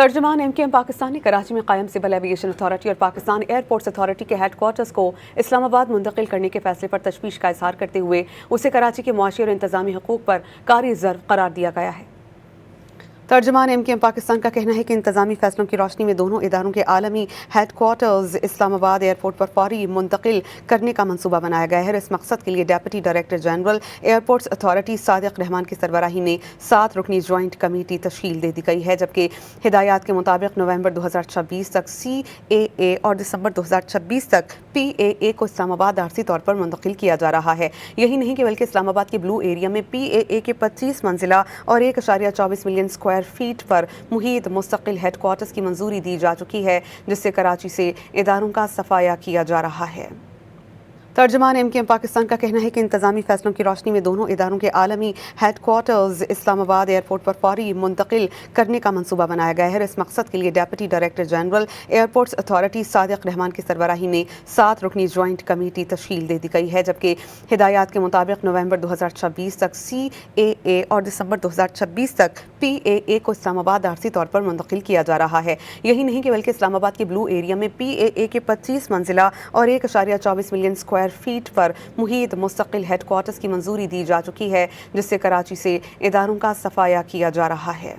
तर्जुमान MKM Pakistan ने कराची में कायम सिविल एविएशन अथॉरिटी और पाकिस्तान एयरपोर्ट्स अथॉरिटी के हेड क्वार्टर्स को इस्लामाबाद मुंतकिल करने के फैसले पर तशवीश का इजहार करते हुए उसे कराची के मुआशी और इंतजामी हकूक पर कारी ज़र्ब करार दिया गया है। तर्जुमान MKM पाकिस्तान का कहना है कि इंतजामी फैसलों की रोशनी में दोनों इदारों के आलमी हेड क्वार्टर्स इस्लामाबाद एयरपोर्ट पर फौरी मुंतकिल करने का मनसूबा बनाया गया है। इस मकसद के लिए deputy director general airports authority Sadiq Rahman की सरबराही में 7 रुकनी ज्वाइंट कमेटी तश्कील दे दी गई है, जबकि हिदायत के मुताबिक नवंबर 2026 तक CAA और दिसंबर 2026 तक PAA को इस्लामाबाद आरसी तौर पर मुंतकिल किया जा रहा है। यही नहीं कि बल्कि इस्लामाबाद के ब्लू एरिया में PAA के 25 मंजिला और 1.24 मिलियन स्क्वायर फीट पर मुहीत मुस्तकिल हेड क्वार्टर्स की मंजूरी दी जा चुकी है, जिससे कराची से इदारों का सफाया किया जा रहा है। तर्जुमान MKM पाकिस्तान का कहना है कि इंतजामी फैसलों की रोशनी में दोनों इदारों के आलमी हेड क्वार्टर्स इस्लामाबाद एयरपोर्ट पर फौरी मुंतकिल करने का मनसूबा बनाया गया है। इस मकसद के लिए deputy director general airports authority Sadiq Rahman की सरबराही में 7 रुकनी ज्वाइंट कमेटी तश्कील दे दी गई है, जबकि हिदायत के मुताबिक नवंबर 2026 तक CAA और दिसंबर 2026 तक PAA को इस्लामाबाद आरसी तौर पर मुंतकिल किया जा रहा है। यही नहीं कि बल्कि इस्लामाबाद के ब्लू एरिया में PAA के 25 मंजिला और 1.24 मिलियन स्क्वायर फीट पर मुहीत मुस्तकिल हेड क्वार्टर्स की मंजूरी दी जा चुकी है, जिससे कराची से इदारों का सफाया किया जा रहा है।